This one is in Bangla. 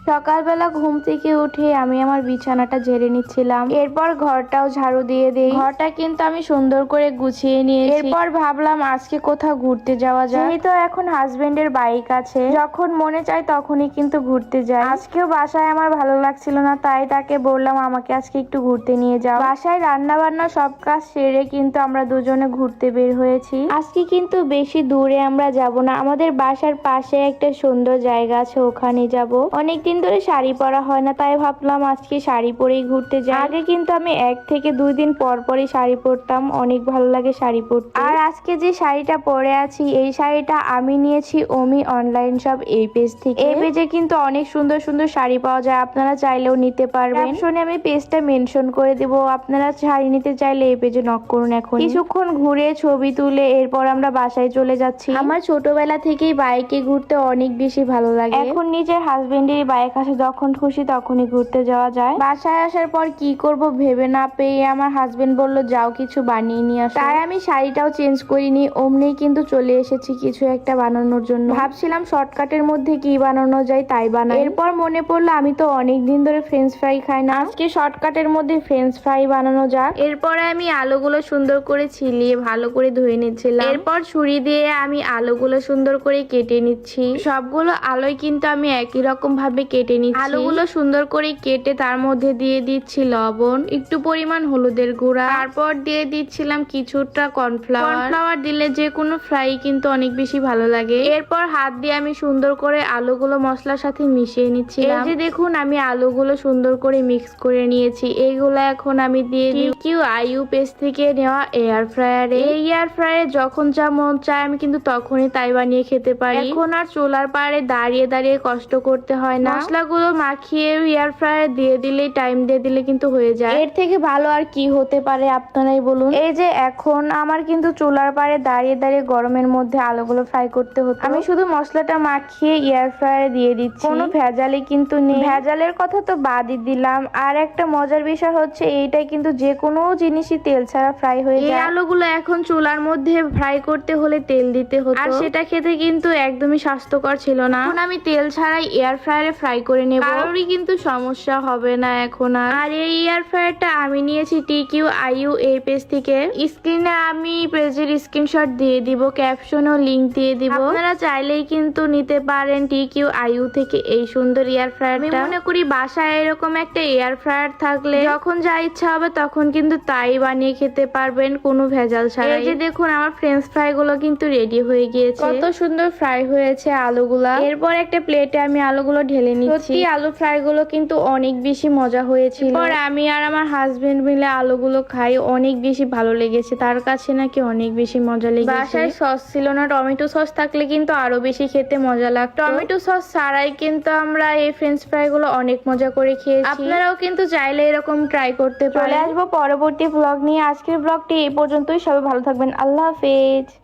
সকালবেলা ঘুম থেকে উঠে আমি আমার বিছানাটা ঝেড়ে নিচ্ছিলাম, এরপর ঘরটাও ঝাড়ু দিয়ে দিই। ঘরটা কিন্তু আমি সুন্দর করে গুছিয়ে নিয়েছি। এরপর ভাবলাম আজকে কোথাও ঘুরতে যাওয়া যায়, যেহেতু এখন হাজবেন্ডের বাইক আছে, যখন মনে চায় তখনই কিন্তু ঘুরতে যায়। আজকেও বাসায় আমার ভালো লাগছিল না, তাই তাকে বললাম আমাকে আজকে একটু ঘুরতে নিয়ে যাও। বাসায় রান্না বান্না সব কাজ সেরে কিন্তু আমরা দুজনে ঘুরতে বের হয়েছি। আজকে কিন্তু বেশি দূরে আমরা যাব না, আমাদের বাসার পাশে একটা সুন্দর জায়গা আছে, ওখানে যাব। অনেকদিন ধরে শাড়ি পরা হয় না, তাই ভাবলাম আজকে শাড়ি পরেই ঘুরতে যাই। আগে কিন্তু আমি 1 থেকে 2 দিন পর পরই শাড়ি পরতাম, অনেক ভালো লাগে শাড়ি পরতে। আর আজকে যে শাড়িটা পরে আছি, এই শাড়িটা আমি নিয়েছি ওমি অনলাইন শপ এই পেজ থেকে। এই পেজে কিন্তু অনেক সুন্দর সুন্দর শাড়ি পাওয়া যায়, আপনারা চাইলেও নিতে পারবেন। ক্যাপশনে আমি পেজটা মেনশন করে দেব, আপনারা শাড়ি নিতে চাইলে এই পেজে নক করুন। এখন কিছুক্ষণ ঘুরে ছবি তুলে এরপর আমরা বাসায় চলে যাচ্ছি। আমার ছোটবেলা থেকেই বাইকে ঘুরতে অনেক বেশি ভালো লাগে। এখন নিজের হাজবেন্ডের বাইক আছে, যখন খুশি তখনই ঘুরতে যাওয়া যায়। বাসায় আসার পর কি করব ভেবে না পেয়ে আমার হাজবেন্ড বলল যাও কিছু বানিয়ে নিয়ে আসো। তাই আমি শাড়িটাও চেঞ্জ করিনি, অমনি কিন্তু চলে এসেছি কিছু একটা বানানোর জন্য। ভাবছিলাম শর্টকাটের মধ্যে কি বানানো যায় তাই বানাই। এরপর মনে পড়লো আমি তো অনেক দিন ধরে ফ্রেঞ্চ ফ্রাই খাই না, আজকে শর্টকাটের মধ্যে ফ্রেঞ্চ ফ্রাই বানানো যাক। এরপরে আমি আলুগুলো সুন্দর করে ছিলিয়ে ভালো করে ধুয়ে নিচ্ছিলাম। এরপর ছুরি দিয়ে আমি আলুগুলো সুন্দর করে কেটে নিচ্ছি। সবগুলো আলুই কিন্তু আমি একই রকম ভাবে কেটে নিচ্ছি। আলুগুলো সুন্দর করে কেটে তার মধ্যে দিয়ে দিচ্ছি লবণ, একটু পরিমাণ হলুদের গুঁড়া, তারপর দিয়ে দিচ্ছিলাম কিছুটা কর্নফ্লাওয়ার। কর্নফ্লাওয়ার দিলে যে কোনো ফ্রাই কিন্তু অনেক বেশি ভালো লাগে। এরপর হাত দিয়ে আমি সুন্দর করে আলুগুলো মশলার সাথে মিশিয়ে নিচ্ছি। এই যে দেখুন আমি আলুগুলো সুন্দর করে মিক্স করে নিয়েছি। এইগুলো এখন আমি দিয়ে দিই TQIU পেজ থেকে নেওয়া এয়ার ফ্রায়ারে। এই এয়ার ফ্রায়ারে যখন যা মন চায় আমি কিন্তু তখনই তাই বানিয়ে খেতে পারি। এখন আর চুলার পাড়ে দাঁড়িয়ে দাঁড়িয়ে কষ্ট করতে হয় না, মশলাগুলো মাখিয়ে এয়ার ফ্রায়ারে দিয়ে দিলে, টাইম দিয়ে দিলে কিন্তু হয়ে যায়। এর থেকে ভালো আর কি হতে পারে আপনারাই বলুন। এই যে এখন আমার কিন্তু চুলার পাড়ে দাঁড়িয়ে দাঁড়িয়ে গরমের মধ্যে আলুগুলো ফ্রাই করতে হতো, আমি শুধু মশলাটা মাখিয়ে এয়ার ফ্রায়ারে দিয়ে দিচ্ছি, কোনো ভেজালই কিন্তু নেই। ভেজালের কথা তো বাদই দিলাম, আর একটা মজার বিষয় হচ্ছে এইটাই কিন্তু যে কোনো জিনিসই তেল ছাড়া ফ্রাই হয়ে যায়। এই আলুগুলো এখন চুলার মধ্যে ফ্রাই করতে হলে তেল দিতে হতো, আর সেটা খেতে কিন্তু একদমই স্বাস্থ্যকর ছিল না। এখন আমি তেল ছাড়াই এয়ার ফ্রায়ারে ফ্রাই করে নেব, কারোরই কিন্তু সমস্যা হবে না এখন আর এই এয়ার ফ্রায়ারটা আমি নিয়েছি TQIU এই পেজ থেকে। স্ক্রিনে আমি পেজের স্ক্রিনশট দিয়ে দিব, ক্যাপশনেও লিংক দিয়ে দিব, আপনারা চাইলেই কিন্তু নিতে পারেন TQIU থেকে এই সুন্দর এয়ার ফ্রায়ারটা। আমি মনে করি বাসায় এরকম একটা এয়ার ফ্রায়ার থাকলে যখন যা ইচ্ছা হবে তখন কিন্তু তাই বানিয়ে খেতে পারবেন, কোনো ভেজাল ছাড়া। এই যে দেখুন আমার ফ্রেঞ্চ ফ্রাই গুলো কিন্তু রেডি হয়ে গিয়েছে, কত সুন্দর ফ্রাই হয়েছে আলুগুলা। এরপর একটা প্লেটে আমি আলুগুলো ঢেলে নিচ্ছি। সত্যি আলু ফ্রাই গুলো কিন্তু অনেক বেশি মজা হয়েছিল। পরে আমি আর আমার হাজবেন্ড মিলে আলুগুলো খাই, অনেক বেশি ভালো লেগেছে, তার কাছে নাকি অনেক বেশি মজা লেগেছে। বাসায় সস ছিল না, টমেটো সস থাকলে কিন্তু আরো বেশি খেতে মজা লাগতো। টমেটো সস ছাড়াই কিন্তু আমরা এই ফ্রেঞ্চ ফ্রাই গুলো অনেক মজা করে খেয়েছি। আপনারাও কিন্তু চাইলে এরকম ট্রাই করতে পারেন। চলে আসবো পরবর্তী ব্লগ নিয়ে, আজকের ব্লগটি এই পর্যন্তই। সবাই ভালো থাকবেন, আল্লাহ হাফেজ।